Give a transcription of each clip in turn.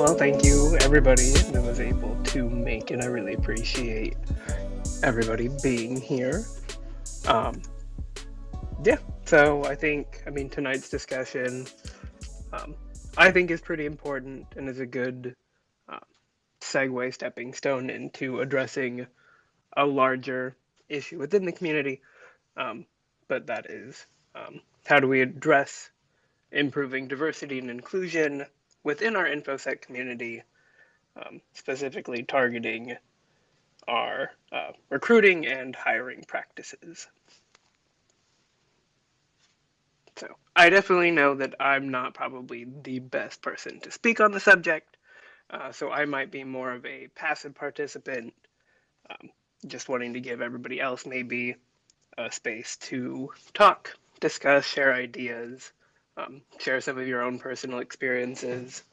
Well, thank you, everybody that was able to make it. I really appreciate everybody being here. Um, yeah, so tonight's discussion, um, I think is pretty important and is a good uh, segue, stepping stone into addressing a larger issue within the community. Um, but that is how do we address improving diversity and inclusion within our InfoSec community, specifically targeting our recruiting and hiring practices. So I definitely know that I'm not probably the best person to speak on the subject, so I might be more of a passive participant, um, just wanting to give everybody else maybe a space to talk, discuss, share ideas, share some of your own personal experiences,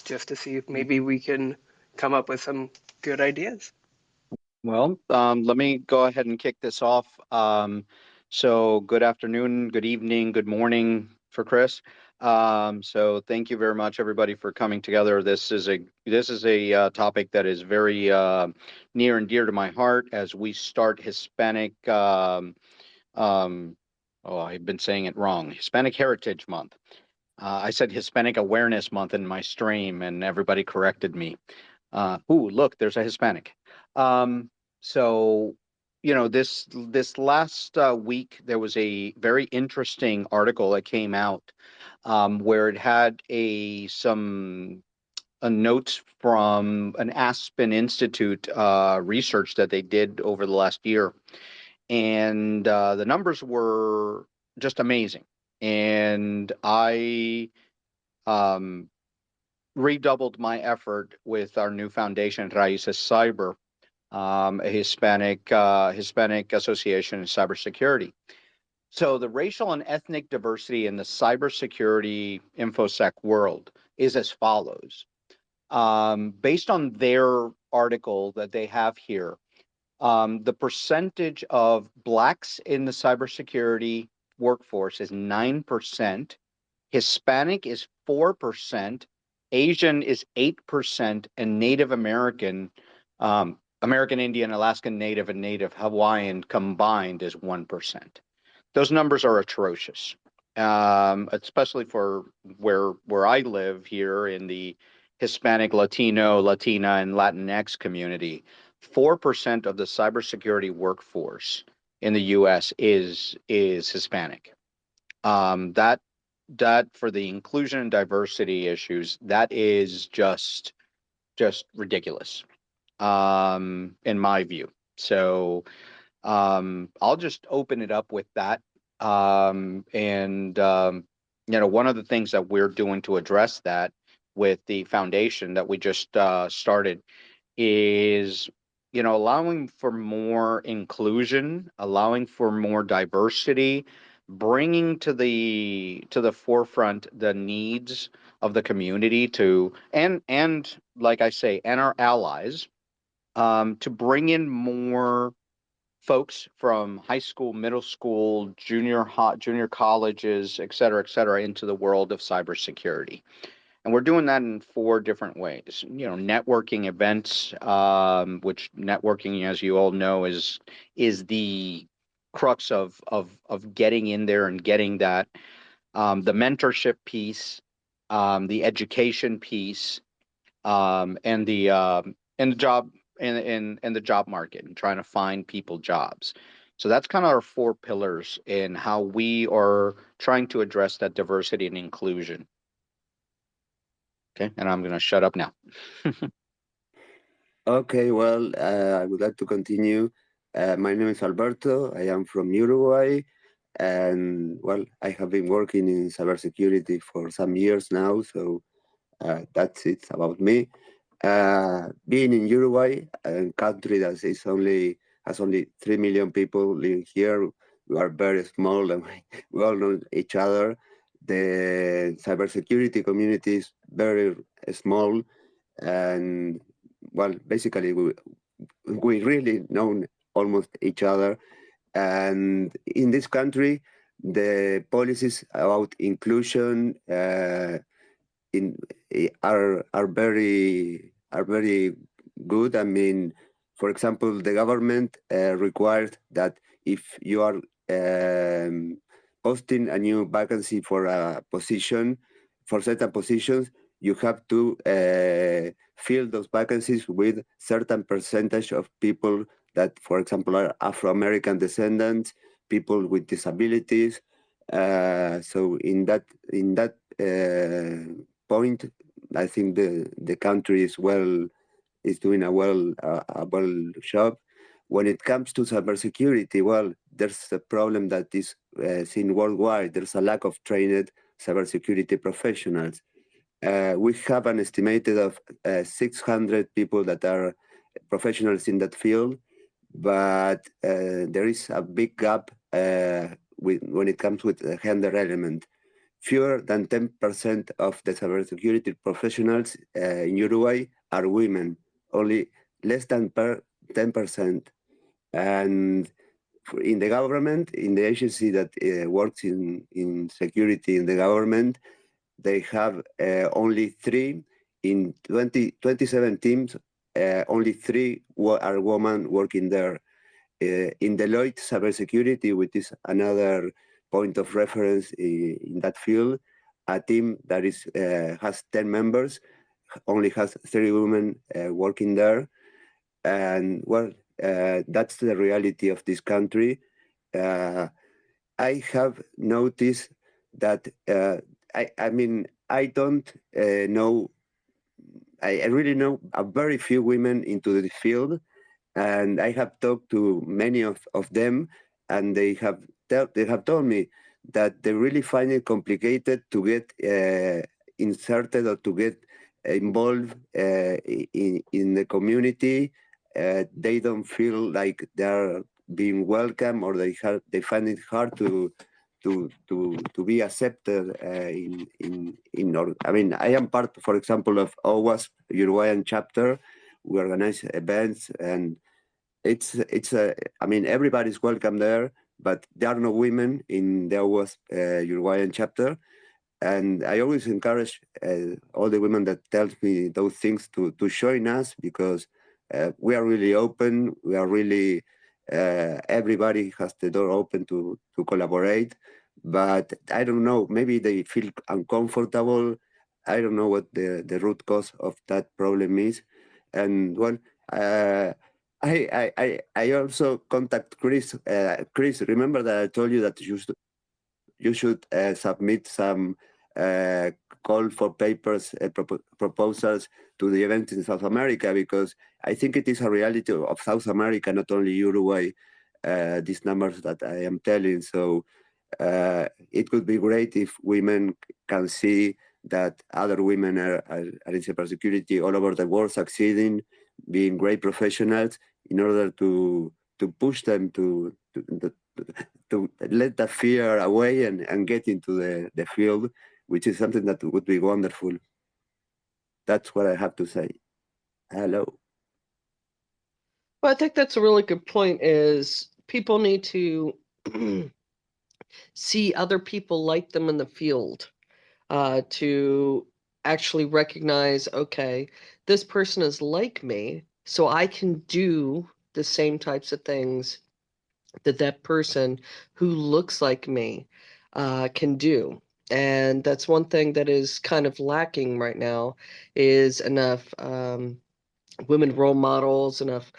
just to see if maybe we can come up with some good ideas. Well, let me go ahead and kick this off. So good afternoon, good evening, good morning for Chris. So thank you very much, everybody, for coming together. This is a topic that is very near and dear to my heart as we start Hispanic. I've been saying it wrong. Hispanic Heritage Month. I said Hispanic Awareness Month in my stream, and everybody corrected me. Look, there's a Hispanic. So, this last week there was a very interesting article that came out where it had some notes from an Aspen Institute research that they did over the last year, and the numbers were just amazing. And I redoubled my effort with our new foundation, Raíces Cyber, a Hispanic Association in Cybersecurity. So the racial and ethnic diversity in the cybersecurity InfoSec world is as follows. Based on their article that they have here, the percentage of Blacks in the cybersecurity workforce is 9%, Hispanic is 4%, Asian is 8%, and Native American, American Indian, Alaskan Native, and Native Hawaiian combined is 1%. Those numbers are atrocious, especially for where I live here in the Hispanic, Latino, Latina, and Latinx community. 4% of the cybersecurity workforce in the U.S. is Hispanic. That for the inclusion and diversity issues, that is just ridiculous, in my view. So I'll just open it up with that. One of the things that we're doing to address that with the foundation that we just started is, allowing for more inclusion, allowing for more diversity, bringing to the forefront the needs of the community and like I say, and our allies, to bring in more folks from high school, middle school, junior colleges, et cetera, into the world of cybersecurity. And we're doing that in 4 different ways. Networking events, which networking, as you all know, is the crux of getting in there and getting that. The mentorship piece, the education piece, and the job and the job market and trying to find people jobs. So that's kind of our 4 pillars in how we are trying to address that diversity and inclusion. Okay, and I'm going to shut up now. Okay, well, I would like to continue. My name is Alberto. I am from Uruguay. And, well, I have been working in cybersecurity for some years now. So that's it about me. Being in Uruguay, a country that has only 3 million people living here, we are very small and we all know each other. The cybersecurity community is very small, and well, basically we really know almost each other. And in this country, the policies about inclusion in are very good. I mean, for example, the government requires that if you are posting a new vacancy for a position, for certain positions, you have to fill those vacancies with certain percentage of people that, for example, are Afro-American descendants, people with disabilities. So in that point, I think the country is doing a well job. When it comes to cybersecurity, well, there's a problem that is seen worldwide. There's a lack of trained cybersecurity professionals. We have an estimated of 600 people that are professionals in that field, but there is a big gap when it comes with the gender element. Fewer than 10% of the cybersecurity professionals in Uruguay are women, only less than 10%. And in the government, in the agency that works in security in the government, they have only 3 in 27 teams, only 3 are women working there. In Deloitte cybersecurity, which is another point of reference in that field, a team that is has 10 members only has 3 women working there. And well, that's the reality of this country. I have noticed that I mean, I don't know, I really know a very few women into the field, and I have talked to many of them, and they have told me that they really find it complicated to get inserted or to get involved in the community. They don't feel like they're being welcome, or they find it hard to be accepted I mean, I am part, for example, of OWASP Uruguayan chapter. We organize events, and it's a I mean, everybody's welcome there, but there are no women in the OWASP Uruguayan chapter. And I always encourage all the women that tell me those things to join us, because we are really open. We are really everybody has the door open to collaborate. But I don't know, maybe they feel uncomfortable. I don't know what the root cause of that problem is. And well, uh, I also contact Chris. Chris, remember that I told you that you should submit some uh, call for papers, proposals to the event in South America, because I think it is a reality of South America, not only Uruguay, these numbers that I am telling. So it could be great if women can see that other women are in cybersecurity all over the world succeeding, being great professionals, in order to push them to let that fear away and get into the field, which is something that would be wonderful. That's what I have to say. Hello. Well, I think that's a really good point, is people need to see other people like them in the field, to actually recognize, okay, this person is like me, so I can do the same types of things that that person who looks like me can do. And that's one thing that is kind of lacking right now, is enough women role models, enough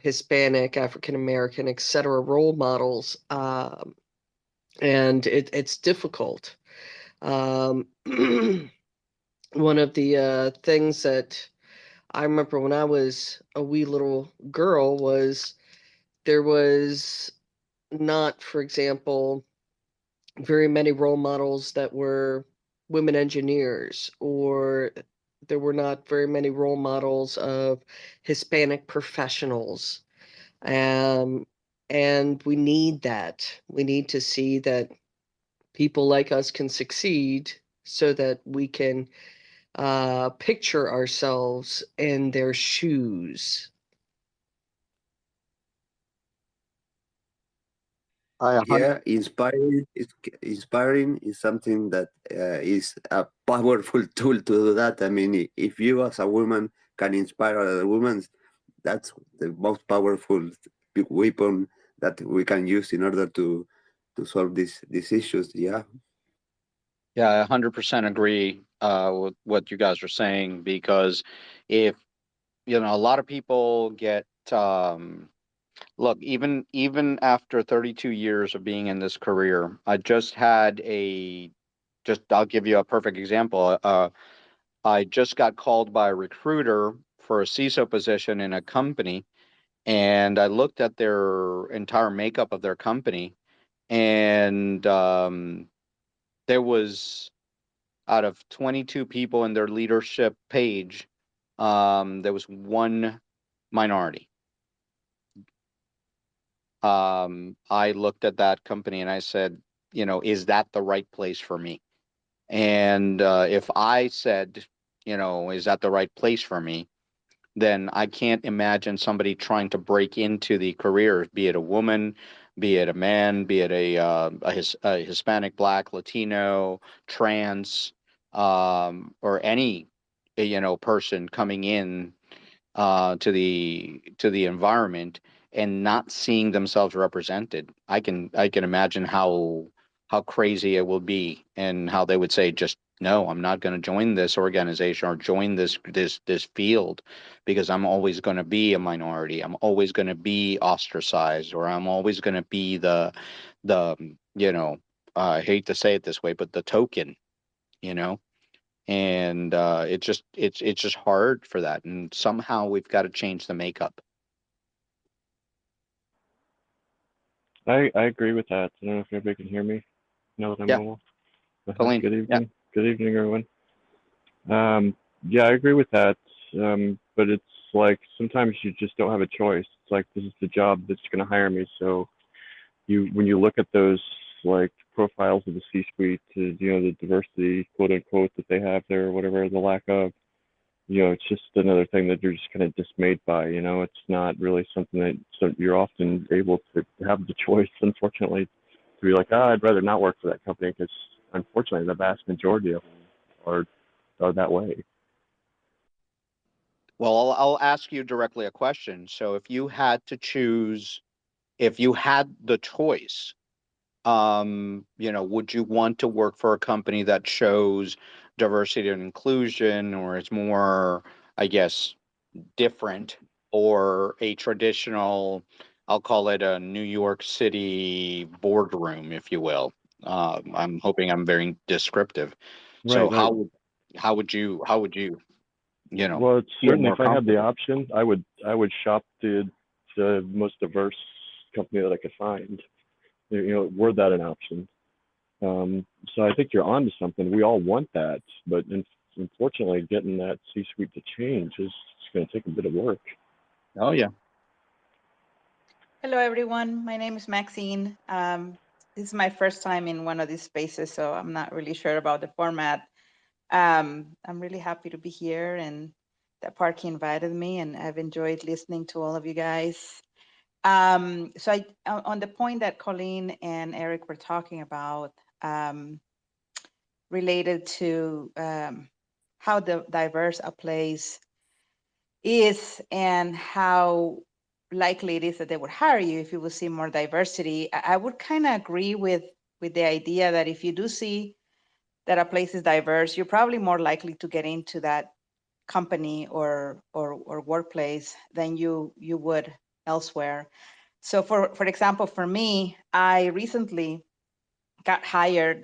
Hispanic, African American, etc. role models, and it's difficult. Um, one of the things that I remember when I was a wee little girl was there was not, for example, very many role models that were women engineers, or there were not very many role models of Hispanic professionals. Um, and we need that. We need to see that people like us can succeed, so that we can picture ourselves in their shoes. Yeah, inspiring is something that is a powerful tool to do that. I mean, if you as a woman can inspire other women, that's the most powerful weapon that we can use in order to solve these issues. Yeah. Yeah, I 100% agree with what you guys are saying, because if, a lot of people get, look, even after 32 years of being in this career, I just had I'll give you a perfect example. I just got called by a recruiter for a CISO position in a company, and I looked at their entire makeup of their company, and there was, out of 22 people in their leadership page, there was one minority. I looked at that company and I said, is that the right place for me? And if I said, is that the right place for me, then I can't imagine somebody trying to break into the career, be it a woman, be it a man, be it a Hispanic, Black, Latino, trans, or any person coming in to the environment and not seeing themselves represented. I can imagine how crazy it will be, and how they would say, just no, I'm not going to join this organization or join this field, because I'm always going to be a minority. I'm always going to be ostracized, or I'm always going to be the I hate to say it this way, but the token, you know and it's just hard for that, and somehow we've got to change the makeup. I agree with that. I don't know if everybody can hear me now that I'm Yeah, mobile. Coleen. Good Yeah. evening. Good evening, everyone. Yeah, I agree with that. But it's like sometimes you just don't have a choice. It's like, this is the job that's going to hire me. So when you look at those like profiles of the C-suite, the diversity, quote unquote, that they have there, or whatever, the lack of, it's just another thing that you're just kind of dismayed by. It's not really something that, so you're often able to have the choice, unfortunately, to be like, I'd rather not work for that company, because unfortunately the vast majority of them are that way. Well, I'll ask you directly a question. So if you had to choose, if you had the choice, would you want to work for a company that shows diversity and inclusion, or is more, I guess, different, or a traditional, I'll call it a New York City boardroom, if you will? I'm hoping I'm very descriptive. So Right. how would you Well, it's feel certainly, more if I had the comfortable? option, I would shop the most diverse company that I could find. Were that an option? So I think you're onto something. We all want that, but unfortunately, getting that C-suite to change is going to take a bit of work. Oh yeah. Hello, everyone. My name is Maxine. This is my first time in one of these spaces, so I'm not really sure about the format. I'm really happy to be here and that Parky invited me, and I've enjoyed listening to all of you guys. So on the point that Coleen and Eric were talking about, related to how the diverse a place is and how likely it is that they would hire you if you would see more diversity. I would kind of agree with the idea that if you do see that a place is diverse, you're probably more likely to get into that company or workplace than you would elsewhere. So for example, for me, I recently got hired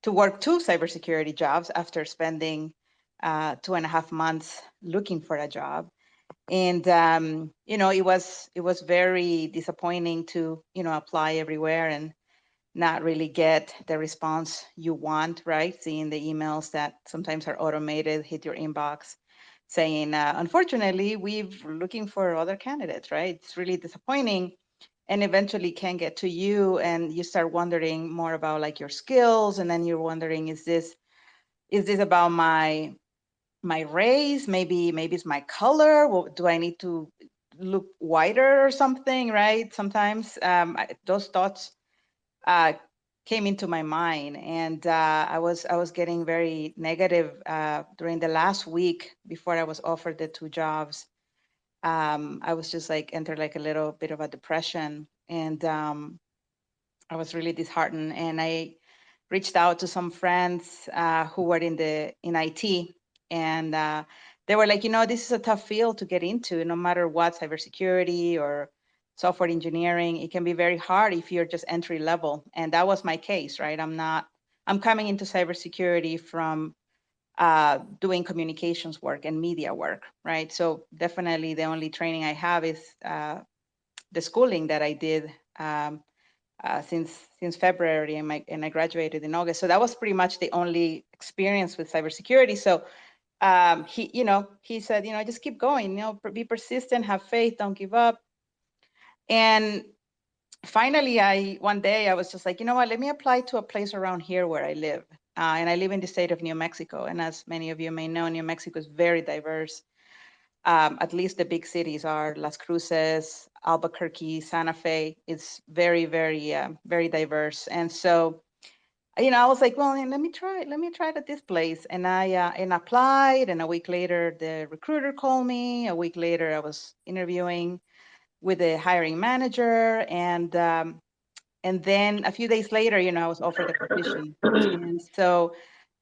to work 2 cybersecurity jobs after spending 2.5 months looking for a job. And it was very disappointing to apply everywhere and not really get the response you want, right? Seeing the emails that sometimes are automated hit your inbox saying, unfortunately, we're looking for other candidates, right? It's really disappointing, and eventually can get to you, and you start wondering more about like your skills, and then you're wondering, is this about my race? Maybe it's my color. Well, do I need to look whiter or something, right? Sometimes those thoughts came into my mind, and I was getting very negative during the last week before I was offered the 2 jobs. I was just like entered like a little bit of a depression, and I was really disheartened. And I reached out to some friends who were in IT, and they were like, this is a tough field to get into, no matter what, cybersecurity or software engineering. It can be very hard if you're just entry level, and that was my case, right? I'm coming into cybersecurity from doing communications work and media work, right? So definitely the only training I have is the schooling that I did since February, and I graduated in August. So that was pretty much the only experience with cybersecurity. So he said, just keep going, be persistent, have faith, don't give up. And finally, one day I was just like, what, let me apply to a place around here where I live. And I live in the state of New Mexico. And as many of you may know, New Mexico is very diverse. At least the big cities are Las Cruces, Albuquerque, Santa Fe. It's very, very, very diverse. And so, I was like, well, let me try it at this place. And I applied. And a week later, the recruiter called me. A week later, I was interviewing with the hiring manager. And then a few days later, I was offered the position. And so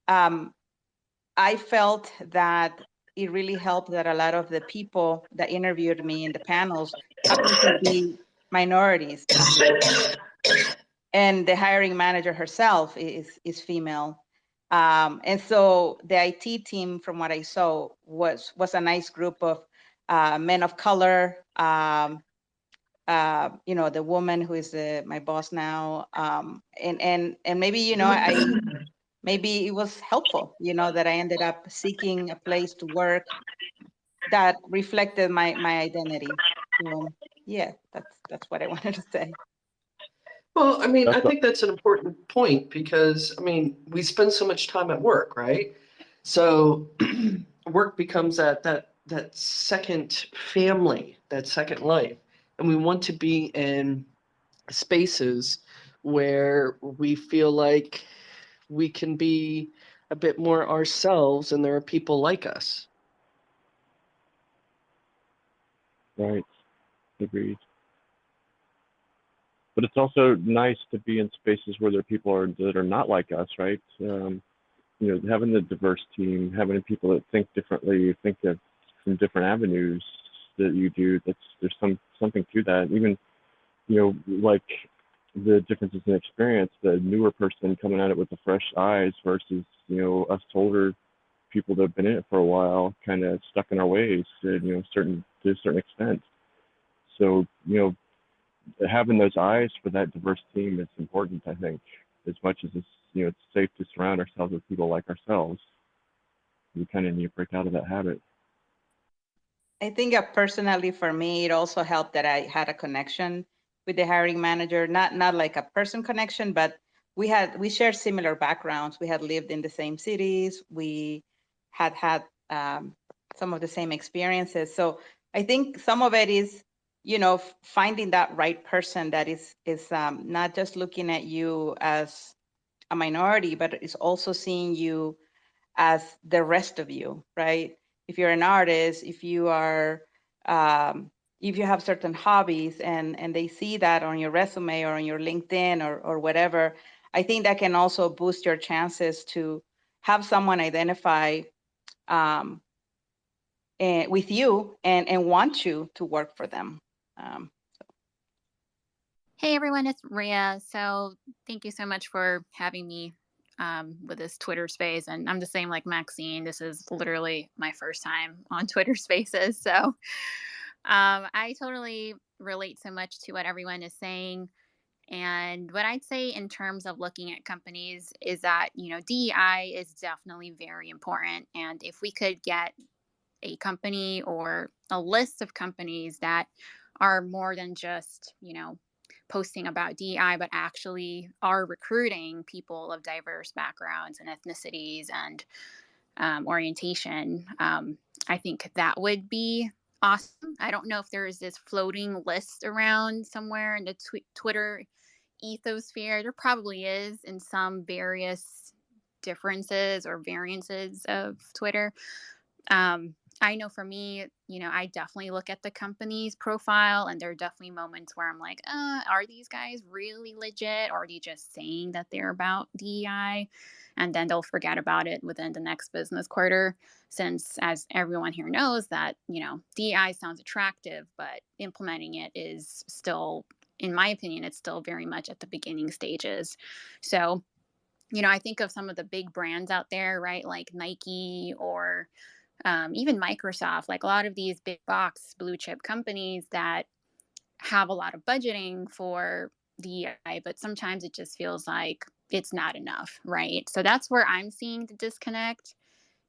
I felt that it really helped that a lot of the people that interviewed me in the panels happened to be minorities. And the hiring manager herself is female. And so the IT team, from what I saw, was a nice group of men of color. The woman who is my boss now, and maybe maybe it was helpful, that I ended up seeking a place to work that reflected my identity. So yeah, that's what I wanted to say. Well, I mean, I That's a, think that's an important point because, I mean, we spend so much time at work, right? So work becomes that second family, that second life. And we want to be in spaces where we feel like we can be a bit more ourselves and there are people like us. right. Agreed. But it's also nice to be in spaces where there are people that are not like us, right? Having the diverse team, having people that think differently, think of from different avenues that you do. There's something to that. Even like the differences in experience, the newer person coming at it with the fresh eyes versus us older people that have been in it for a while, kind of stuck in our ways, to a certain extent. So having those eyes for that diverse team is important, I think, as much as it's safe to surround ourselves with people like ourselves. We kind of need to break out of that habit. I think personally for me, it also helped that I had a connection with the hiring manager, not like a person connection, but we shared similar backgrounds. We had lived in the same cities. We had some of the same experiences. So I think some of it is, finding that right person that is not just looking at you as a minority, but is also seeing you as the rest of you, right? If you're an artist, if you have certain hobbies and they see that on your resume or on your LinkedIn or whatever, I think that can also boost your chances to have someone identify with you and want you to work for them. Hey everyone, it's Rhea. So thank you so much for having me with this Twitter space. And I'm the same like Maxine. This is literally my first time on Twitter spaces. So I totally relate so much to what everyone is saying. And what I'd say in terms of looking at companies is that, DEI is definitely very important. And if we could get a company or a list of companies that are more than just, posting about DEI, but actually are recruiting people of diverse backgrounds and ethnicities and orientation, I think that would be awesome. I don't know if there is this floating list around somewhere in the Twitter ethosphere. There probably is in some various differences or variances of Twitter. I know for me, I definitely look at the company's profile, and there are definitely moments where I'm like, are these guys really legit, or are they just saying that they're about DEI? And then they'll forget about it within the next business quarter, since, as everyone here knows, that, DEI sounds attractive, but implementing it is still, in my opinion, it's still very much at the beginning stages. So, I think of some of the big brands out there, right? Like Nike or even Microsoft, like a lot of these big box blue chip companies that have a lot of budgeting for DEI, but sometimes it just feels like it's not enough, right? So that's where I'm seeing the disconnect,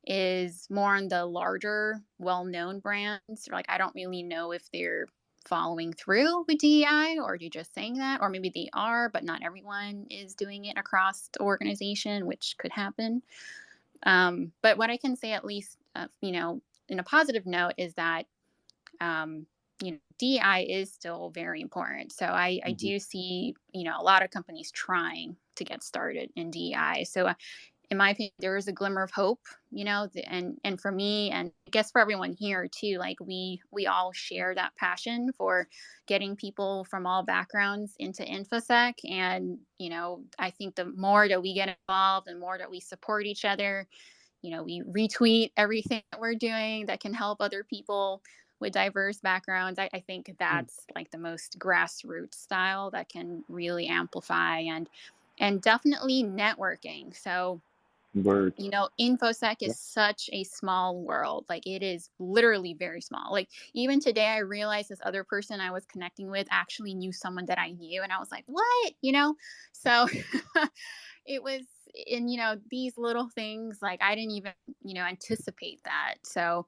is more on the larger, well-known brands. Like, I don't really know if they're following through with DEI, or they're just saying that, or maybe they are, but not everyone is doing it across the organization, which could happen. But what I can say, at least, in a positive note, is that, DEI is still very important. So I do see, a lot of companies trying to get started in DEI. So in my opinion, there is a glimmer of hope, and for me, and I guess for everyone here too, like we all share that passion for getting people from all backgrounds into InfoSec. And, I think the more that we get involved and more that we support each other, we retweet everything that we're doing that can help other people with diverse backgrounds. I think that's like the most grassroots style that can really amplify and definitely networking. So, Word. InfoSec is such a small world. Like, it is literally very small. Like, even today, I realized this other person I was connecting with actually knew someone that I knew. And I was like, what? So it was, and, these little things, like, I didn't even, anticipate that. So,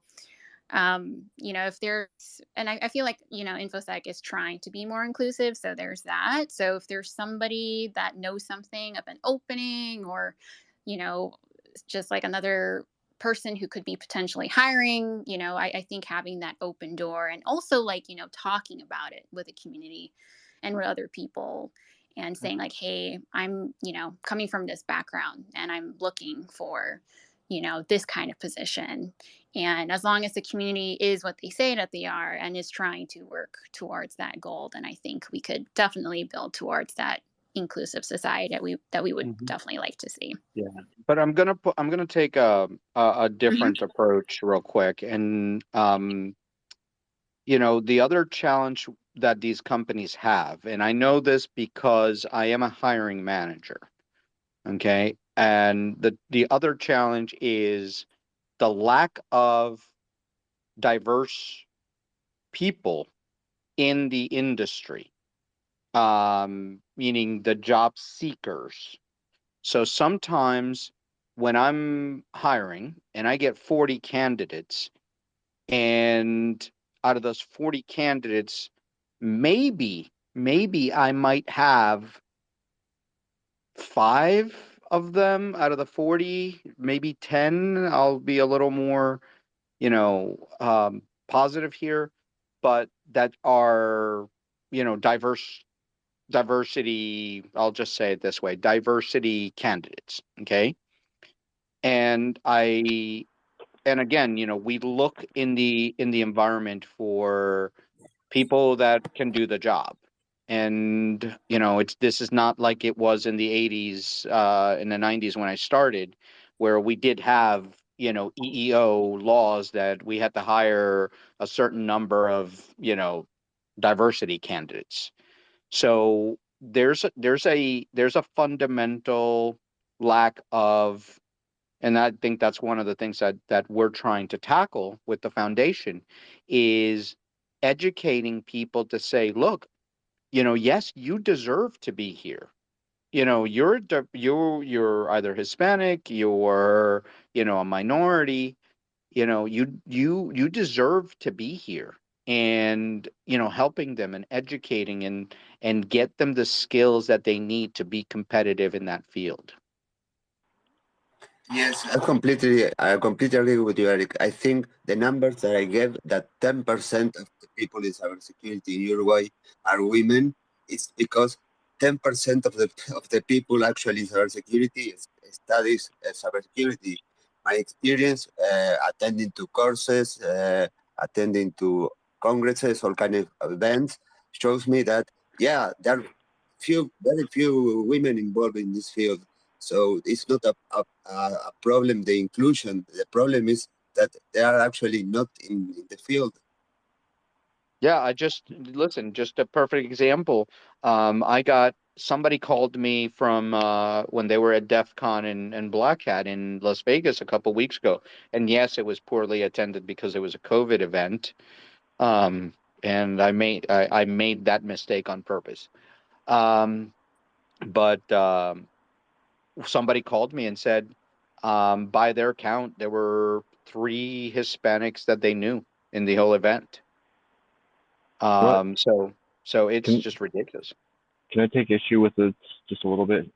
if there's, and I feel like, InfoSec is trying to be more inclusive. So there's that. So if there's somebody that knows something of an opening, or, just like another person who could be potentially hiring, I think having that open door, and also, like, talking about it with the community and with other people, and saying like, hey, I'm, coming from this background and I'm looking for, this kind of position. And as long as the community is what they say that they are and is trying to work towards that goal, then I think we could definitely build towards that inclusive society that we would definitely like to see. Yeah, but I'm gonna take a different approach real quick, and the other challenge that these companies have, and I know this because I am a hiring manager. Okay, and the other challenge is the lack of diverse people in the industry, meaning the job seekers. So sometimes when I'm hiring and I get 40 candidates, and out of those 40 candidates, maybe I might have 5 of them out of the 40, maybe 10. I'll be a little more, positive here, but that are, diversity, I'll just say it this way, diversity candidates. Okay. And again, we look in the environment for people that can do the job. And, this is not like it was in the 80s, in the 90s when I started, where we did have, EEO laws that we had to hire a certain number of, diversity candidates. So there's a fundamental lack of, and I think that's one of the things that we're trying to tackle with the foundation, is educating people to say, look, yes, you deserve to be here. You're either Hispanic, you're, a minority, you deserve to be here. And, helping them and educating and get them the skills that they need to be competitive in that field. Yes, I completely agree with you, Eric. I think the numbers that I gave, that 10% of the people in cybersecurity in Uruguay are women, it's because 10% of the people actually in cybersecurity studies cybersecurity. My experience attending to courses, attending to congresses, all kind of events, shows me that yeah, there are very few women involved in this field. So it's not a problem, the inclusion. The problem is that they are actually not in the field. Yeah, I just listen, just a perfect example. I got somebody called me from when they were at DEF CON and Black Hat in Las Vegas a couple weeks ago. And yes, it was poorly attended because it was a COVID event. Um, and I made that mistake on purpose. Um, but somebody called me and said, by their count, there were 3 Hispanics that they knew in the whole event. What So it's can just ridiculous. can I take issue with it just a little bit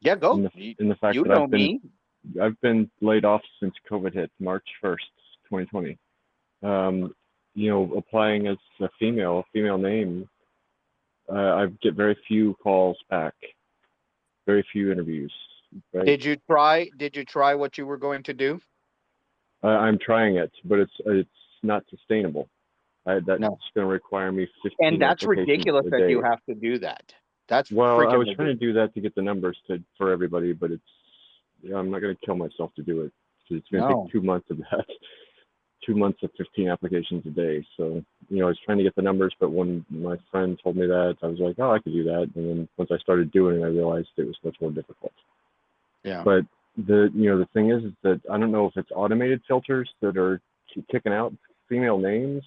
Yeah, in go. the in the fact You that know me. I've been laid off since COVID hit March 1st, 2020. Applying as a female name, I get very few calls back, very few interviews. Right? Did you try what you were going to do? I'm trying it, but it's not sustainable. That's going No. to require me And 15 that's applications ridiculous a that you day. have to do that. That's Well, I freaking was trying to ridiculous. do that to get the numbers for everybody, but I'm not going to kill myself to do it. It's going to take No. 2 months of that, 2 months of 15 applications a day. So, I was trying to get the numbers, but when my friend told me that, I was like, oh, I could do that. And then once I started doing it, I realized it was much more difficult. Yeah. But the thing is that I don't know if it's automated filters that are kicking out female names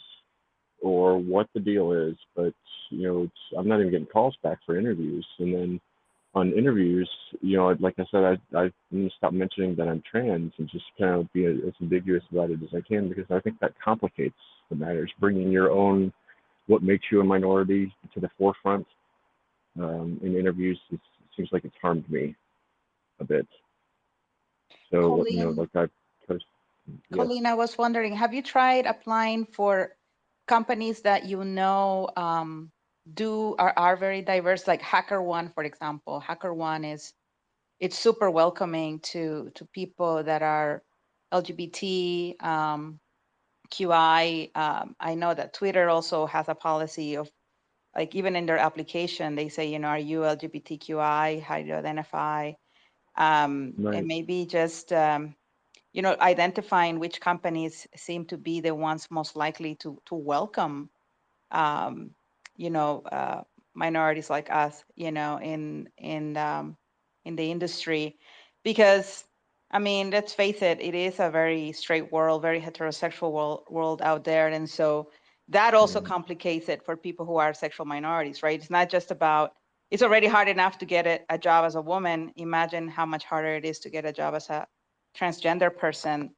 or what the deal is, but I'm not even getting calls back for interviews. And then on interviews, like I said, I need to stop mentioning that I'm trans and just kind of be as ambiguous about it as I can, because I think that complicates the matters. Bringing your own, what makes you a minority, to the forefront in interviews, seems like it's harmed me a bit. So, Coleen, like yes. Coleen, I was wondering, have you tried applying for companies that are very diverse, like HackerOne, for example? HackerOne it's super welcoming to people that are LGBT, QI. I know that Twitter also has a policy of, like, even in their application, they say, are you LGBTQI? How do you identify? And Right. maybe just identifying which companies seem to be the ones most likely to welcome um, minorities like us, in the industry. Because I mean, let's face it, it is a very straight world, very heterosexual world out there. And so that also complicates it for people who are sexual minorities, right? It's not just about, it's already hard enough to get a job as a woman. Imagine how much harder it is to get a job as a transgender person.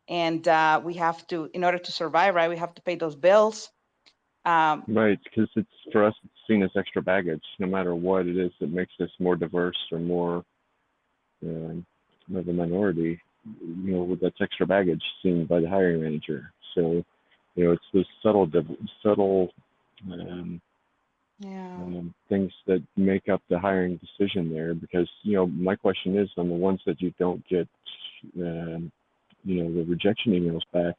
And we have to, in order to survive, right, we have to pay those bills. Right, because for us, it's seen as extra baggage, no matter what it is that makes us more diverse or more of a minority. That's extra baggage seen by the hiring manager. So, it's those subtle things that make up the hiring decision there. Because my question is, on the ones that you don't get, the rejection emails back,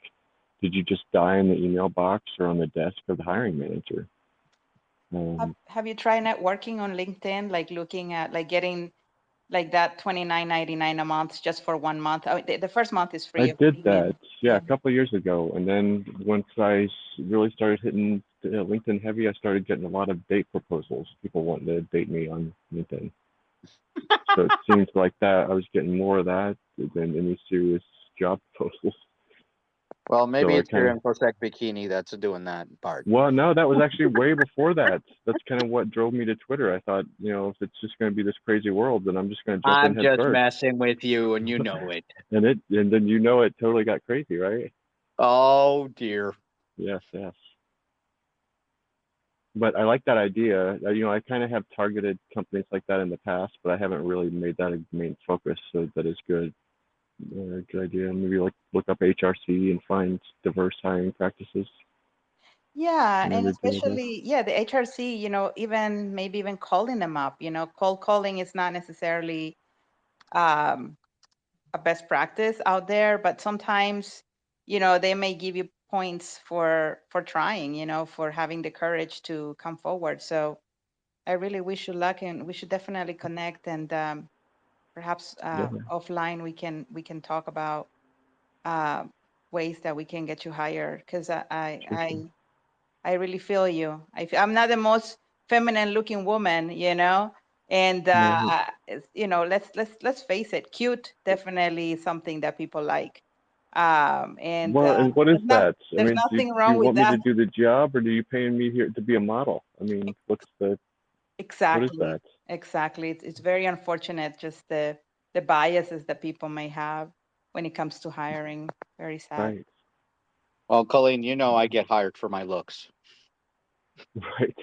did you just die in the email box or on the desk of the hiring manager? Have you tried networking on LinkedIn, like looking at, like, getting like that $29.99 a month just for 1 month? The first month is free. I did that, a couple of years ago, and then once I really started hitting LinkedIn heavy, I started getting a lot of date proposals. People wanting to date me on LinkedIn. So it seems like that I was getting more of that than any serious job proposals. Well, maybe So it's your InfoSec bikini that's doing that part. Well, no, that was actually way before that. That's kind of what drove me to Twitter. I thought, if it's just going to be this crazy world, then I'm just going to jump in I'm head just first. messing with you, and you know it. And then it totally got crazy, right? Oh dear. Yes. But I like that idea. I kind of have targeted companies like that in the past, but I haven't really made that a main focus. So that is good. a good idea. Maybe like look up HRC and find diverse hiring practices. Yeah, You know, and they're doing that. especially, yeah, the HRC, even maybe even calling them up, cold calling is not necessarily um, a best practice out there, but sometimes, they may give you points for trying, for having the courage to come forward. So I really wish you luck, and we should definitely connect, and perhaps Definitely. offline we can talk about uh, ways that we can get you hired, because Sure. I really feel you. I'm not the most feminine looking woman, and Right. let's face it, cute definitely is something that people like. And Well, and what is that? I there's mean, do nothing wrong you with want me to that. do the job, or do you paying me here to be a model? I mean, what is Exactly. that? Exactly. It's very unfortunate, just the biases that people may have when it comes to hiring. Very sad. Right. Well, Colleen, I get hired for my looks. Right.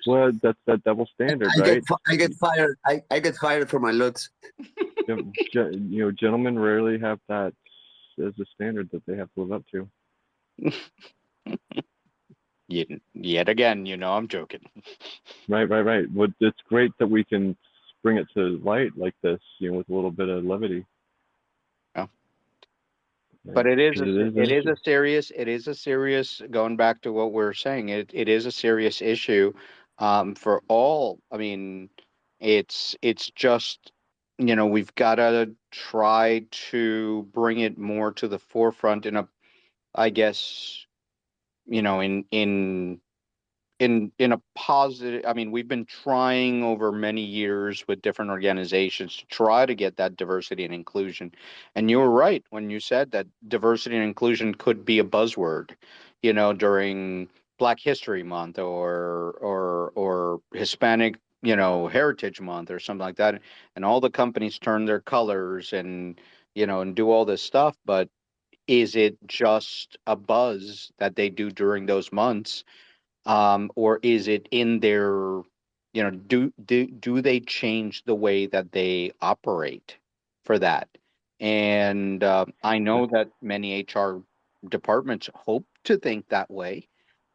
Well, that's that double standard, right? I get fired. I get fired for my looks. Gentlemen rarely have that as a standard that they have to live up to. Yet again, I'm joking. Right, right, right. Well, it's great that we can bring it to light like this, with a little bit of levity. Yeah. Right? But it is 'Cause a, it is an it is issue. a serious, going back to what we're saying, it is a serious issue for all. I mean, it's just, we've got to try to bring it more to the forefront I guess, in a positive. I mean, we've been trying over many years with different organizations to try to get that diversity and inclusion. And you were right when you said that diversity and inclusion could be a buzzword, during Black History Month or Hispanic, Heritage Month or something like that. And all the companies turn their colors and do all this stuff. But is it just a buzz that they do during those months? Or is it in their, do they change the way that they operate for that? And I know that many HR departments hope to think that way,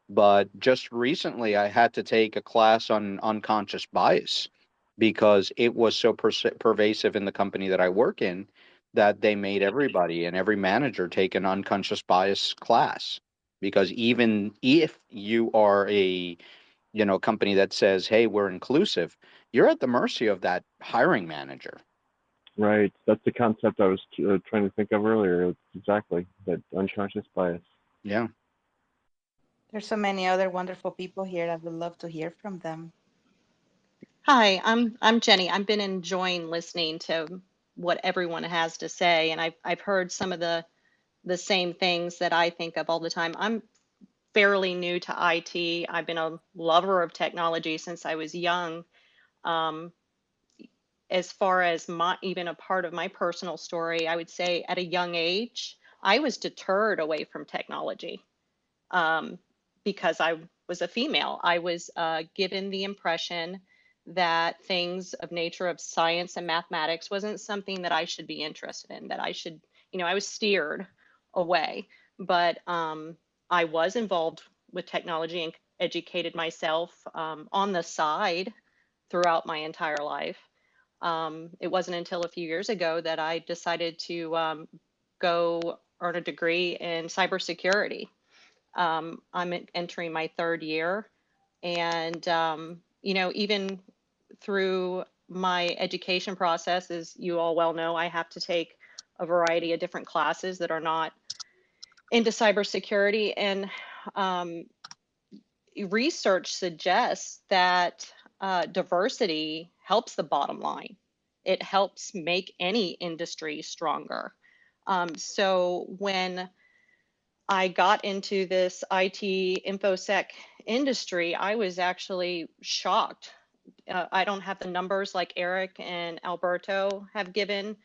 but just recently I had to take a class on unconscious bias because it was so pervasive in the company that I work in that they made everybody and every manager take an unconscious bias class. Because even if you are a company that says, hey, we're inclusive, you're at the mercy of that hiring manager. Right. That's the concept I was trying to think of earlier. It's exactly that unconscious bias. Yeah. There's so many other wonderful people here. I would love to hear from them. Hi, I'm Jenny. I've been enjoying listening to what everyone has to say, and I've heard some of the same things that I think of all the time. I'm fairly new to IT. I've been a lover of technology since I was young. Um, as far as even a part of my personal story, I would say at a young age, I was deterred away from technology um, because I was a female. I was given the impression that things of nature of science and mathematics wasn't something that I should be interested in, that I should, I was steered away. But I was involved with technology and educated myself on the side throughout my entire life. It wasn't until a few years ago that I decided to go earn a degree in cybersecurity. I'm entering my third year, and even through my education process, as you all well know, I have to take a variety of different classes that are not into cybersecurity, and research suggests that diversity helps the bottom line. It helps make any industry stronger. So when I got into this IT InfoSec industry, I was actually shocked. I don't have the numbers like Eric and Alberto have given,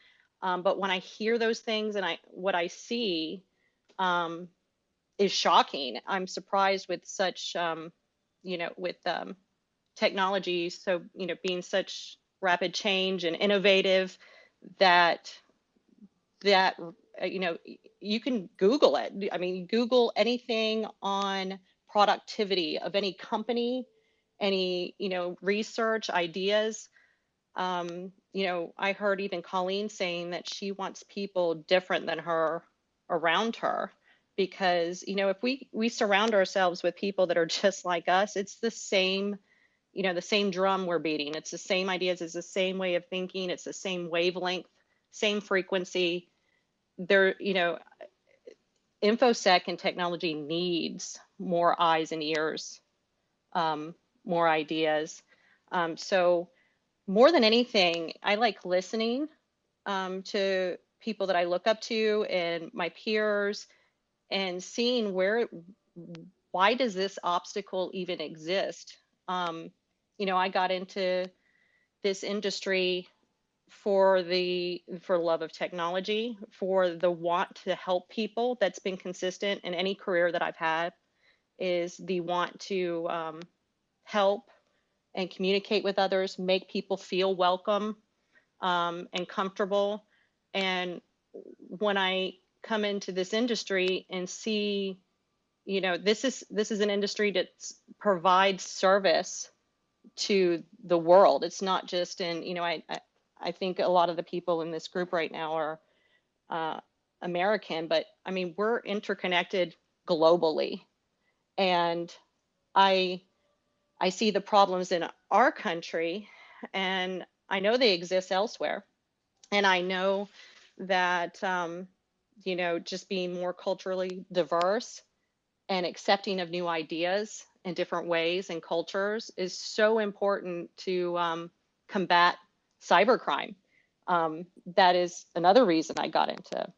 but when I hear those things and what I see um, is shocking. I'm surprised with such, with technology, so being such rapid change and innovative, that that, you can Google it. I mean, Google anything on productivity of any company, any, research ideas. I heard even Coleen saying that she wants people different than her around her, because, if we surround ourselves with people that are just like us, it's the same, the same drum we're beating. It's the same ideas, it's the same way of thinking, it's the same wavelength, same frequency. There, InfoSec and technology needs more eyes and ears, more ideas. So more than anything, I like listening to people that I look up to and my peers, and seeing why does this obstacle even exist? I got into this industry for love of technology, for the want to help people. That's been consistent in any career that I've had, is the want to help and communicate with others, make people feel welcome and comfortable. And when I come into this industry and see, this is an industry that provides service to the world. It's not just in, I think a lot of the people in this group right now are American, but I mean, we're interconnected globally. And I see the problems in our country, and I know they exist elsewhere. And I know that, just being more culturally diverse and accepting of new ideas in different ways and cultures is so important to combat cybercrime. That is another reason I got into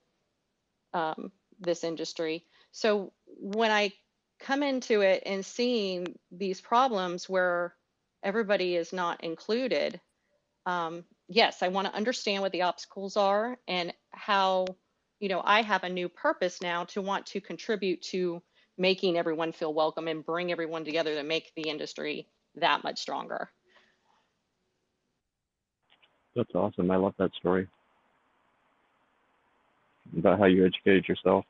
this industry. So when I come into it and seeing these problems where everybody is not included, yes, I want to understand what the obstacles are and how, I have a new purpose now to want to contribute to making everyone feel welcome and bring everyone together to make the industry that much stronger. That's awesome. I love that story about how you educated yourself.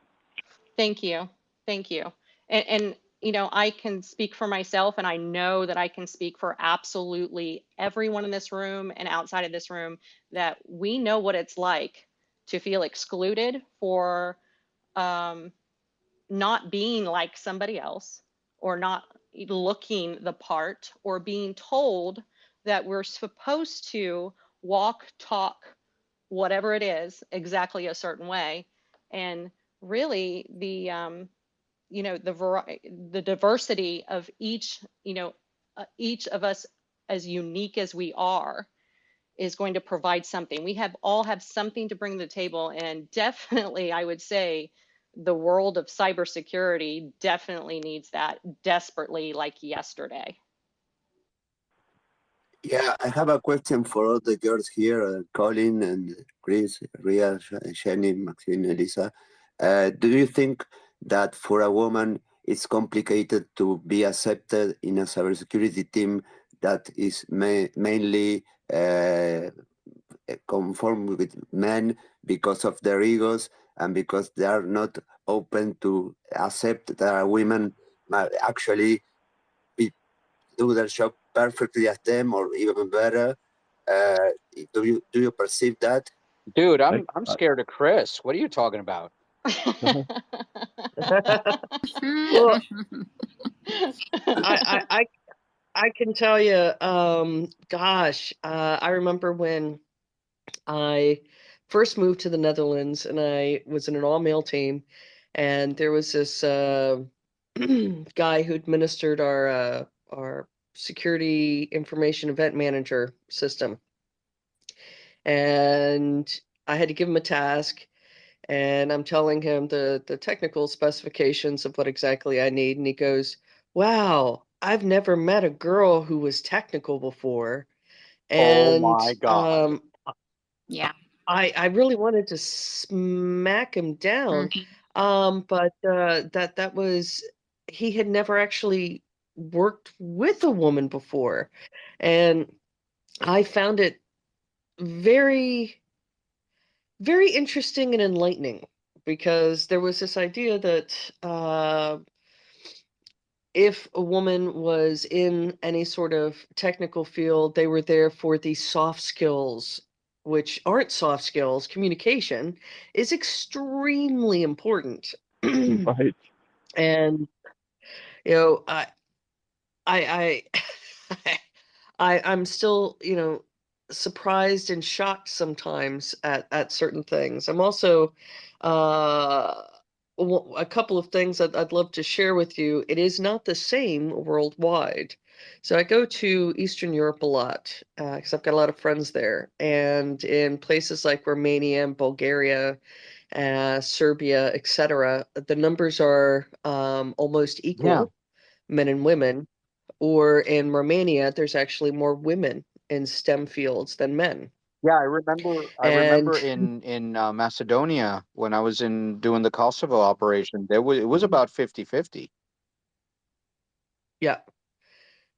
Thank you. Thank you. And I can speak for myself, and I know that I can speak for absolutely everyone in this room and outside of this room, that we know what it's like to feel excluded for not being like somebody else, or not looking the part, or being told that we're supposed to walk, talk, whatever it is, exactly a certain way. And really the the diversity of each, each of us, as unique as we are, is going to provide something. We all have something to bring to the table. And definitely, I would say, the world of cybersecurity definitely needs that desperately, like yesterday. Yeah, I have a question for all the girls here, Colin and Chris, Rhea, Jenny, Maxine, Eliza. Do you think that for a woman it's complicated to be accepted in a cybersecurity team that is mainly conformed with men because of their egos and because they are not open to accept that women might actually do their job perfectly as them or even better? Do you perceive that? Dude, I'm scared of Chris. What are you talking about? Well, I can tell you, gosh, I remember when I first moved to the Netherlands, and I was in an all-male team, and there was this guy who administered our security information event manager system. And I had to give him a task, and I'm telling him the technical specifications of what exactly I need, and he goes, "Wow, I've never met a girl who was technical before." And oh my God. Yeah. I really wanted to smack him down, but that was, he had never actually worked with a woman before, and I found it very, very interesting and enlightening, because there was this idea that if a woman was in any sort of technical field, they were there for the soft skills, which aren't soft skills. Communication is extremely important. Right. And you know, I I'm still, surprised and shocked sometimes at certain things. I'm also uh a couple of things that I'd love to share with you. It is not the same worldwide. So I go to Eastern Europe a lot because I've got a lot of friends there, and in places like Romania and Bulgaria, Serbia, etc., the numbers are almost Yeah. equal, men and women. Or in Romania, there's actually more women in STEM fields than men. Yeah, I remember. I remember And in Macedonia when I was in doing the Kosovo operation. It was about 50-50. yeah,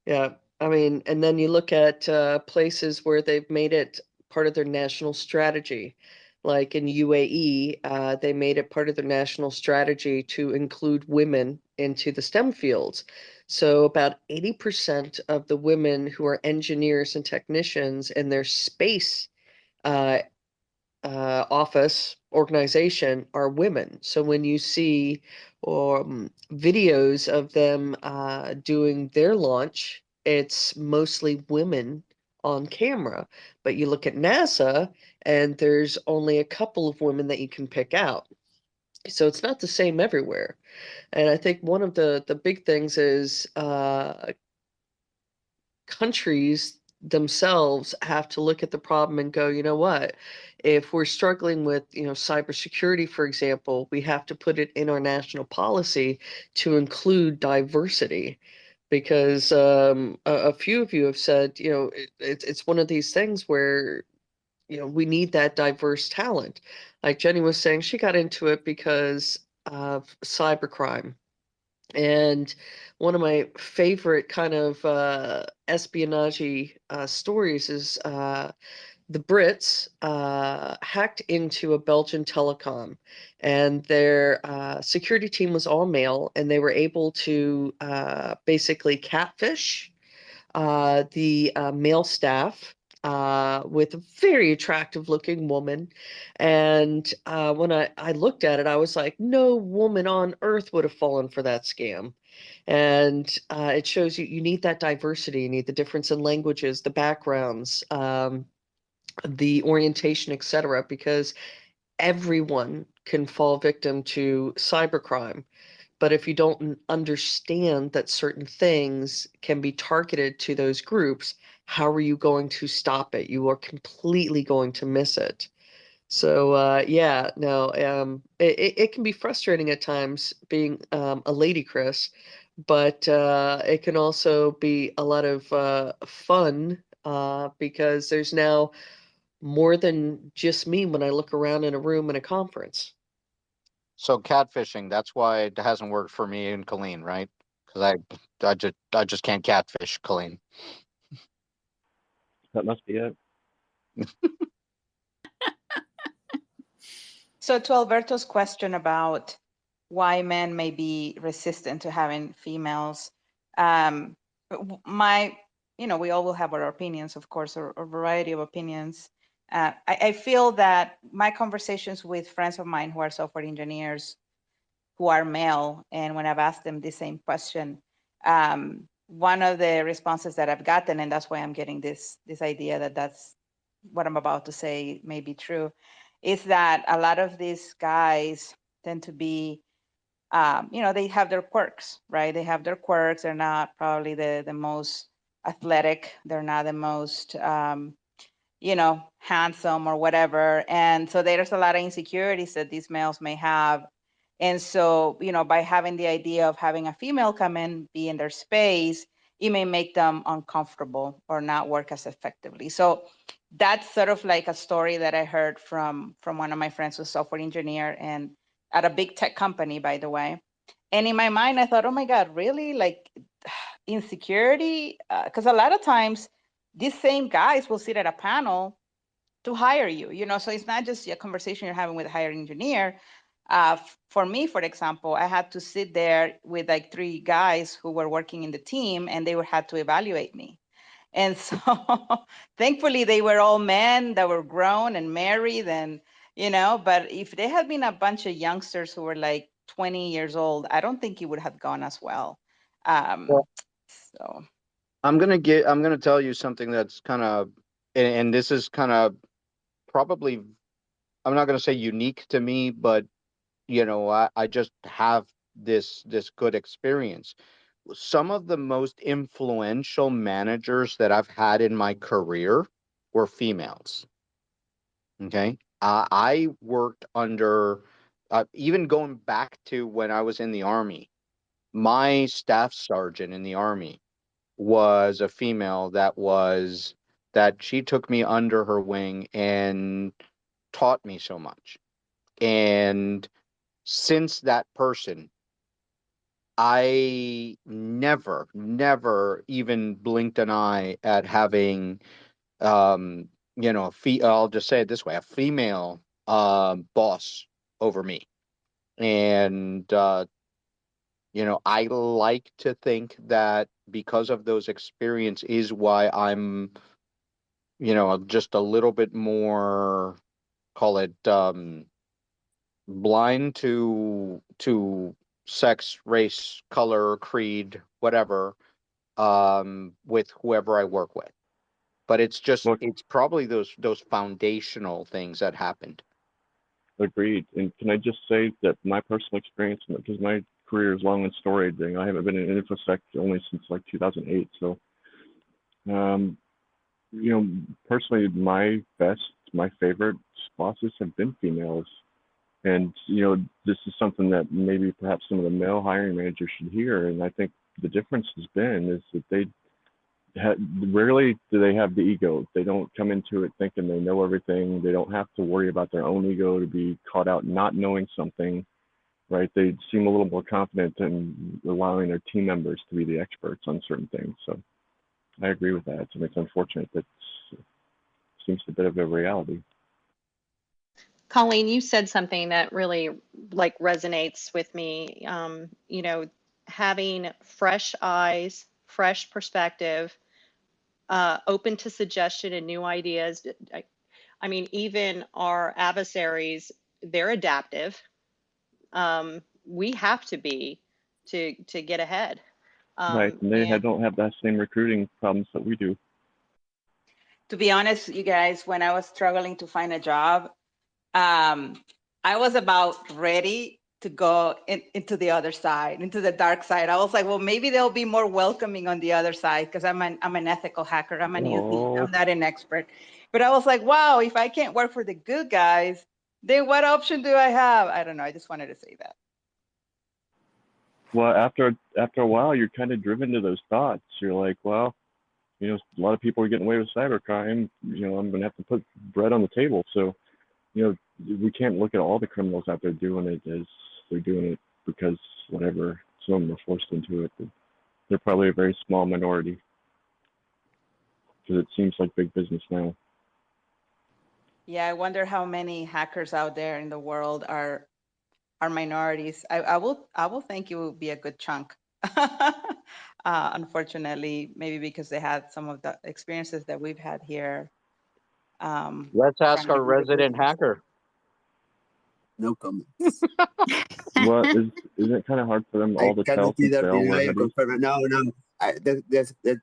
yeah. I mean, and then you look at places where they've made it part of their national strategy. Like in UAE, they made it part of their national strategy to include women into the STEM fields. So about 80% of the women who are engineers and technicians in their space uh, office organization are women. So when you see videos of them doing their launch, it's mostly women on camera. But you look at NASA, and there's only a couple of women that you can pick out. So it's not the same everywhere. And I think one of the big things is countries themselves have to look at the problem and go, you know what? If we're struggling with, cybersecurity, for example, we have to put it in our national policy to include diversity. Because a few of you have said, it's one of these things where, we need that diverse talent. Like Jenny was saying, she got into it because of cybercrime. And one of my favorite kind of espionage stories is the Brits hacked into a Belgian telecom, and their security team was all male, and they were able to basically catfish the male staff with a very attractive looking woman. And when I looked at it, I was like, no woman on earth would have fallen for that scam. And it shows you need that diversity, you need the difference in languages, the backgrounds, the orientation, etc., because everyone can fall victim to cybercrime. But if you don't understand that certain things can be targeted to those groups, how are you going to stop it? You are completely going to miss it. So yeah, no, it can be frustrating at times being a lady, Chris, but it can also be a lot of fun because there's now more than just me when I look around in a room in a conference. So catfishing, that's why it hasn't worked for me and Coleen, right? Because I just can't catfish Coleen. That must be it. So to Alberto's question about why men may be resistant to having females, we all will have our opinions, of course, or a variety of opinions. I feel that my conversations with friends of mine who are software engineers who are male, and when I've asked them the same question, one of the responses that I've gotten, and that's why I'm getting this idea that that's what I'm about to say may be true, is that a lot of these guys tend to be, they have their quirks, right? They have their quirks. They're not probably the most athletic. They're not the most, handsome or whatever. And so there's a lot of insecurities that these males may have. And so, by having the idea of having a female come in, be in their space, it may make them uncomfortable or not work as effectively. So that's sort of like a story that I heard from one of my friends who's a software engineer and at a big tech company, by the way. And in my mind, I thought, oh my God, really? Like insecurity? Because a lot of times these same guys will sit at a panel hire you, so it's not just a conversation you're having with a hiring engineer. For me, for example, I had to sit there with like 3 guys who were working in the team, and they had to evaluate me. And so thankfully they were all men that were grown and married, and but if they had been a bunch of youngsters who were like 20 years old, I don't think it would have gone as well. Well, So I'm gonna tell you something that's kind of, and this is kind of probably, I'm not gonna say unique to me, but I just have this good experience. Some of the most influential managers that I've had in my career were females. Okay. I worked under, even going back to when I was in the Army, my staff sergeant in the Army was a female that she took me under her wing and taught me so much. And since that person, I never even blinked an eye at having, I'll just say it this way, a female boss over me. And, I like to think that because of those experience is why I'm, just a little bit more, call it, blind to sex, race, color, creed, whatever, with whoever I work with. But it's probably those foundational things that happened. Agreed. And can I just say that my personal experience, because my career is long and storied, I haven't been in InfoSec only since like 2008. So, personally, my favorite bosses have been females. And, this is something that maybe perhaps some of the male hiring managers should hear. And I think the difference has been is that rarely do they have the ego. They don't come into it thinking they know everything. They don't have to worry about their own ego to be caught out not knowing something, right? They seem a little more confident in allowing their team members to be the experts on certain things. So I agree with that. So it's unfortunate that it seems a bit of a reality. Coleen, you said something that really like resonates with me. Having fresh eyes, fresh perspective, open to suggestion and new ideas. I mean, even our adversaries, they're adaptive. We have to be to get ahead. Right, and they don't have that same recruiting problems that we do. To be honest, you guys, when I was struggling to find a job, I was about ready to go into the other side, into the dark side. I was like, well, maybe they'll be more welcoming on the other side because I'm an ethical hacker. I'm a newbie. I'm not an expert. But I was like, wow, if I can't work for the good guys, then what option do I have? I don't know. I just wanted to say that. Well, after a while, you're kind of driven to those thoughts. You're like, well, a lot of people are getting away with cybercrime. I'm going to have to put bread on the table. So, we can't look at all the criminals out there doing it as they're doing it because whatever, some of them are forced into it. But they're probably a very small minority because it seems like big business now. Yeah, I wonder how many hackers out there in the world are minorities. I will think it will be a good chunk. Unfortunately, maybe because they had some of the experiences that we've had here. Let's ask our resident hacker. No comment. Well, isn't it kind of hard for them all to tell since they all wear hoodies? No.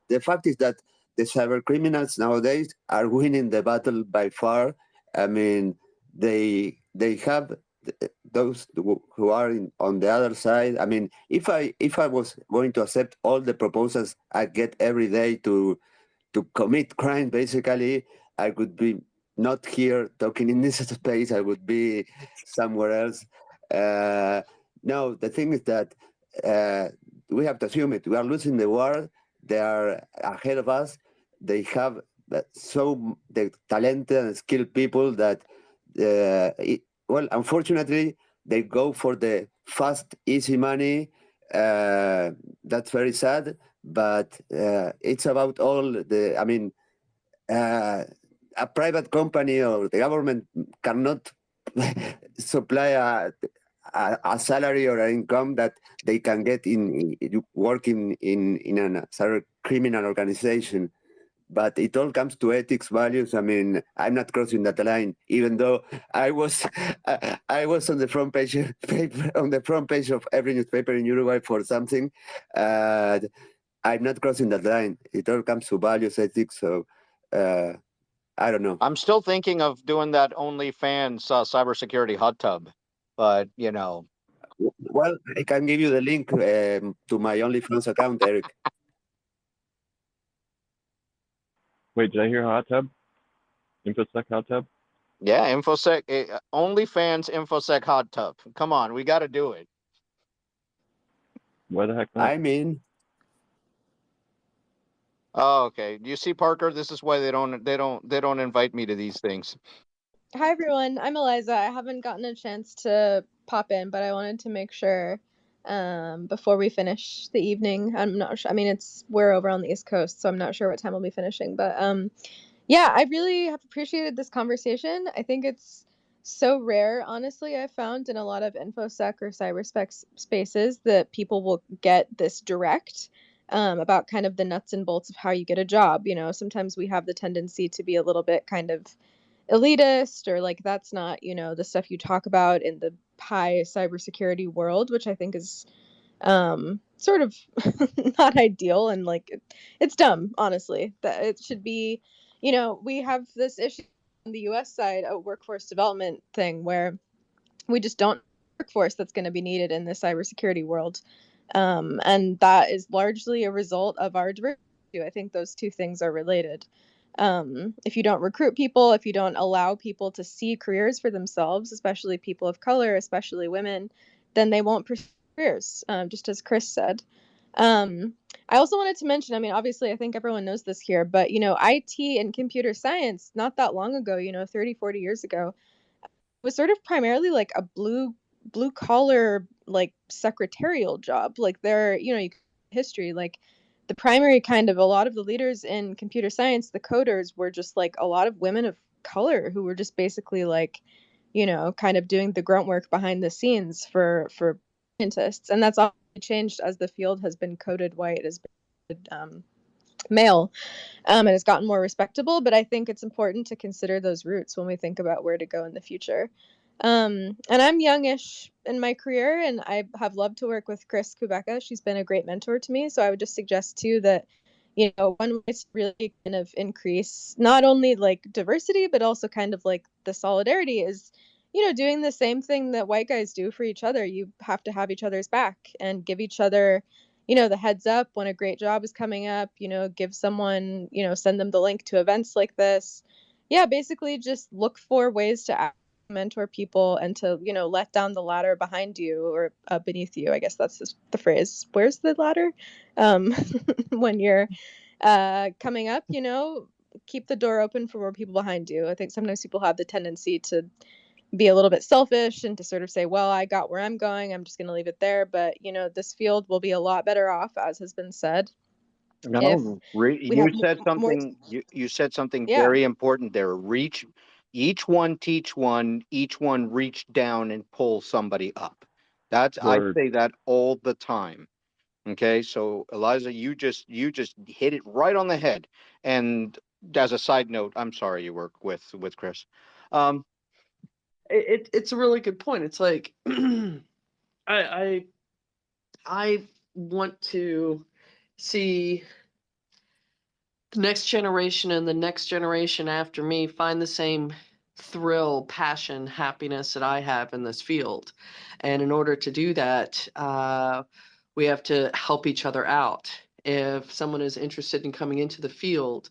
The fact is that the cyber criminals nowadays are winning the battle by far. I mean, they have those who are on the other side. I mean, if I was going to accept all the proposals I get every day to commit crime, basically, I could be not here talking in this space. I would be somewhere else. No, the thing is that we have to assume it. We are losing the war. They are ahead of us. They have the talented and skilled people that, unfortunately, they go for the fast, easy money. That's very sad. But it's about all the. I mean, a private company or the government cannot supply a salary or an income that they can get in working in a cyber criminal organization. But it all comes to ethics, values. I mean, I'm not crossing that line, even though I was I was on the front page of every newspaper in Uruguay for something. I'm not crossing that line. It all comes to values, ethics. So I don't know. I'm still thinking of doing that OnlyFans cybersecurity hot tub, but you know. Well, I can give you the link to my OnlyFans account, Eric. Wait, did I hear hot tub? InfoSec hot tub? Yeah, InfoSec, OnlyFans InfoSec hot tub. Come on, we got to do it. Why the heck not? I mean, Oh, okay. You see, Parker, this is why they don't invite me to these things. Hi everyone, I'm Eliza. I haven't gotten a chance to pop in, but I wanted to make sure before we finish the evening. I'm not sure. I mean, we're over on the East Coast, so I'm not sure what time we'll be finishing. But yeah, I really have appreciated this conversation. I think it's so rare, honestly. I've found in a lot of InfoSec or cyberspec spaces that people will get this direct about kind of the nuts and bolts of how you get a job. You know, sometimes we have the tendency to be a little bit kind of elitist, or like that's not, you know, the stuff you talk about in the high cybersecurity world, which I think is sort of not ideal, and like it's dumb, honestly, that it should be, you know, we have this issue on the US side, a workforce development thing where we just don't workforce that's going to be needed in the cybersecurity world. And that is largely a result of our diversity. I think those two things are related. If you don't recruit people, if you don't allow people to see careers for themselves, especially people of color, especially women, then they won't pursue careers, just as Chris said. I also wanted to mention, I mean, obviously, I think everyone knows this here, but, you know, IT and computer science, not that long ago, you know, 30, 40 years ago, was sort of primarily like a blue collar, like secretarial job. Like there, you know, history, like the primary kind of a lot of the leaders in computer science, the coders, were just like a lot of women of color who were just basically like, you know, kind of doing the grunt work behind the scenes for scientists. And that's all changed as the field has been coded white, has been male, and it's gotten more respectable. But I think it's important to consider those roots when we think about where to go in the future. And I'm youngish in my career, and I have loved to work with Chris Kubeka. She's been a great mentor to me. So I would just suggest too that, you know, one way to really kind of increase not only like diversity, but also kind of like the solidarity is, you know, doing the same thing that white guys do for each other. You have to have each other's back and give each other, you know, the heads up when a great job is coming up, you know, give someone, you know, send them the link to events like this. Yeah, basically just look for ways to mentor people and to, you know, let down the ladder behind you or beneath you. I guess that's just the phrase. Where's the ladder? When you're coming up, you know, keep the door open for more people behind you. I think sometimes people have the tendency to be a little bit selfish and to sort of say, well, I got where I'm going, I'm just going to leave it there. But, you know, this field will be a lot better off, as has been said. No, you said something. You said something very important there. Each one teach one. Each one reach down and pull somebody up. I say that all the time. Okay, so Eliza, you just hit it right on the head. And as a side note, I'm sorry you work with Chris. It's a really good point. It's like I want to see the next generation and the next generation after me find the same thrill, passion, happiness that I have in this field. And in order to do that, we have to help each other out. If someone is interested in coming into the field,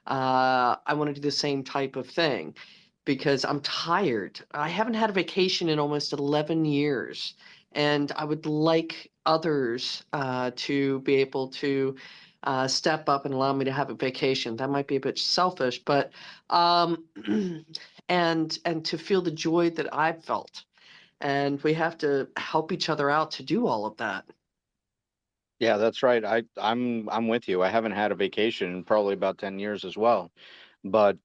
I want to do the same type of thing because I'm tired. I haven't had a vacation in almost 11 years. And I would like others to be able to step up and allow me to have a vacation. That might be a bit selfish, but and to feel the joy that I've felt. And we have to help each other out to do all of that. Yeah, that's right. I'm with you. I haven't had a vacation in probably about 10 years as well. but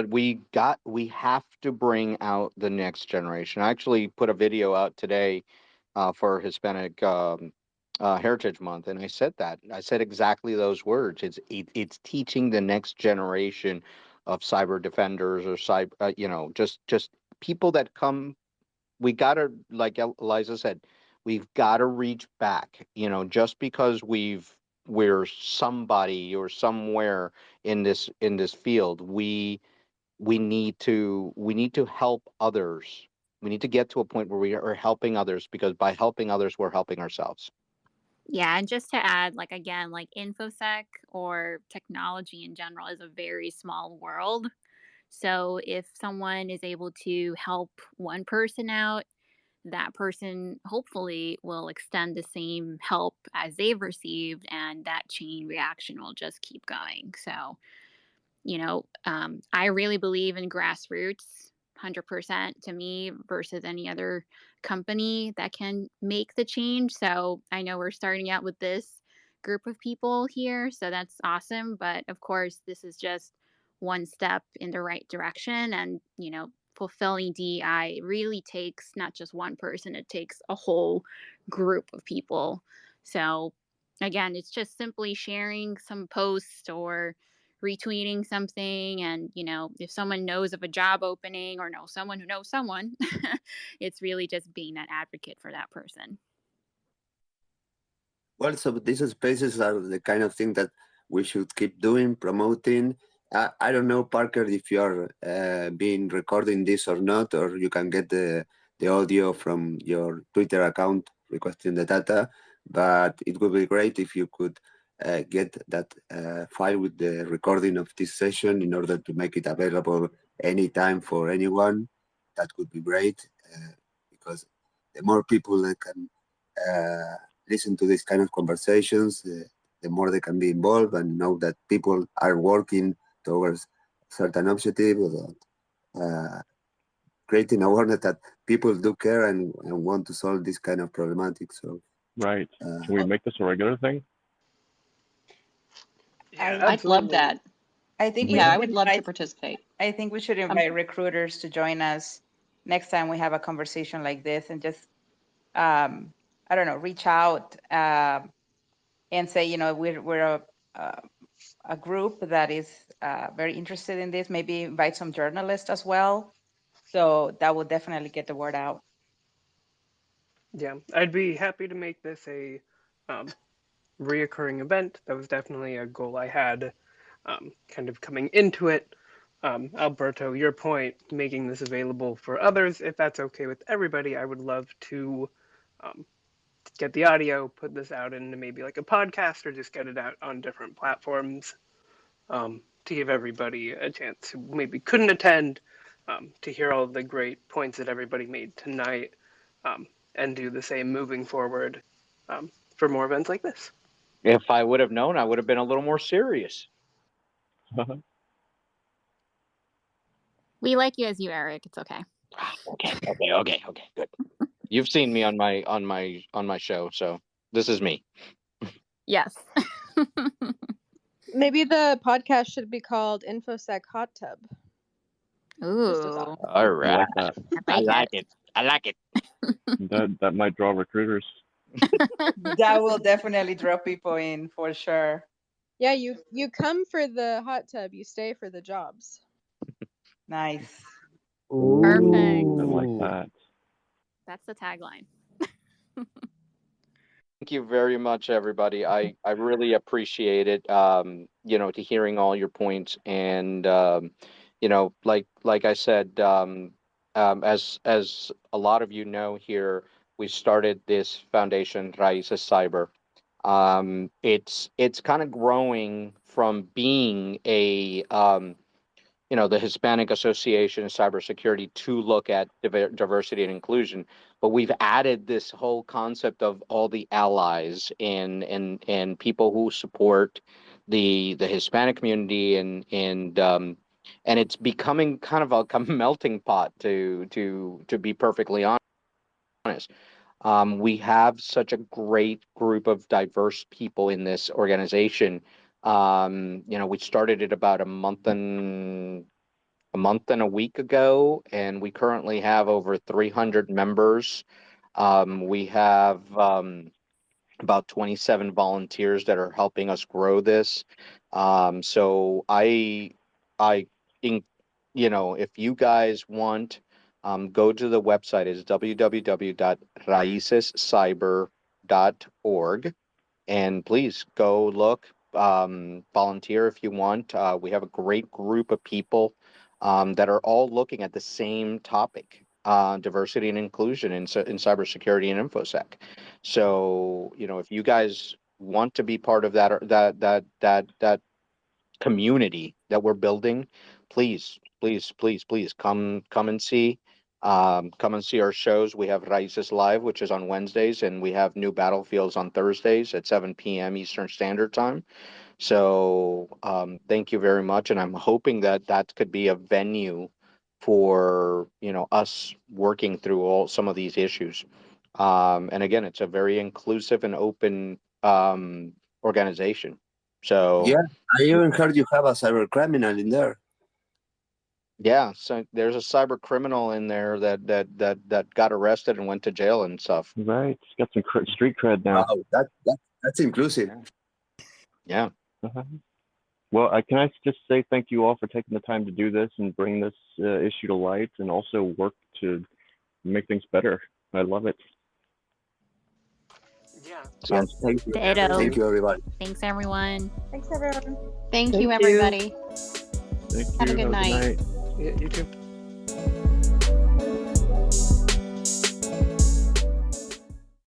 we have to bring out the next generation. I actually put a video out today for Hispanic Heritage Month, and I said exactly those words. It's teaching the next generation of cyber defenders or cyber, just people that come. We gotta, like Eliza said, we've got to reach back. Just because we're somebody or somewhere in this field, we need to help others. We need to get to a point where we are helping others, because by helping others, we're helping ourselves. Yeah, and just to add, like again, like InfoSec or technology in general is a very small world. So if someone is able to help one person out, that person hopefully will extend the same help as they've received, and that chain reaction will just keep going. So, I really believe in grassroots 100% to me versus any other company that can make the change. So I know we're starting out with this group of people here, so that's awesome. But of course, this is just one step in the right direction. And, fulfilling DEI really takes not just one person, it takes a whole group of people. So again, it's just simply sharing some posts or retweeting something, and if someone knows of a job opening or knows someone who knows someone, it's really just being that advocate for that person. Well, so these spaces are the kind of thing that we should keep doing, promoting. I don't know, Parker, if you are being recording this or not, or you can get the audio from your Twitter account requesting the data, but it would be great if you could get that file with the recording of this session in order to make it available anytime for anyone. That would be great, because the more people that can listen to these kind of conversations, the more they can be involved and know that people are working towards certain objectives, creating awareness that people do care and want to solve this kind of problematic. So, Right. Can we make this a regular thing? Yeah, I'd love absolutely. that. I think Yeah, I should would love to invite- participate. I think we should invite recruiters to join us next time we have a conversation like this, and just, I don't know, reach out and say, we're a group that is very interested in this. Maybe invite some journalists as well. So that will definitely get the word out. Yeah, I'd be happy to make this a reoccurring event. That was definitely a goal I had kind of coming into it. Alberto, your point, making this available for others, if that's okay with everybody, I would love to get the audio, put this out into maybe like a podcast, or just get it out on different platforms to give everybody a chance who maybe couldn't attend to hear all the great points that everybody made tonight, and do the same moving forward for more events like this. If I would have known, I would have been a little more serious. We like you as you, Eric. It's okay. Okay, good. You've seen me on my show, so this is me. Yes. Maybe the podcast should be called InfoSec Hot Tub. Just a thought. Ooh, All right, that. I like it. I like it. That might draw recruiters. That will definitely draw people in for sure. Yeah, you come for the hot tub, you stay for the jobs. Nice. Perfect. I like that. That's the tagline. Thank you very much, everybody. I really appreciate it. To hearing all your points, and like I said, as a lot of you know here, we started this foundation, Raíces Cyber. It's kind of growing from being a the Hispanic Association of Cybersecurity to look at diversity and inclusion, but we've added this whole concept of all the allies and people who support the Hispanic community, and it's becoming kind of a melting pot, to be perfectly honest. We have such a great group of diverse people in this organization We started it about a month and a week ago, and we currently have over 300 members. We have about 27 volunteers that are helping us grow this. So if you guys want, go to the website. It's www.raicescyber.org, and please go look, volunteer if you want. We have a great group of people that are all looking at the same topic, diversity and inclusion in cybersecurity and InfoSec. So, if you guys want to be part of that community that we're building, please come and see. Come and see our shows. We have Raices Live, which is on Wednesdays, and we have New Battlefields on Thursdays at 7 p.m. Eastern Standard Time. So thank you very much, and I'm hoping that could be a venue for us working through some of these issues. And again, it's a very inclusive and open organization. So Yeah, I even heard you have a cyber criminal in there. yeah, so there's a cyber criminal in there that got arrested and went to jail and stuff. Right. It's got some street cred now. Wow, that's inclusive. Yeah. Uh-huh. Well, can I just say thank you all for taking the time to do this and bring this issue to light, and also work to make things better. I love it. Yeah. Sounds Thank you. Ditto. Thank you, everybody. Thanks, everyone. Thanks, everyone. Thank Thank you, you. everybody. Thank Have a you. good night. Yeah, you too.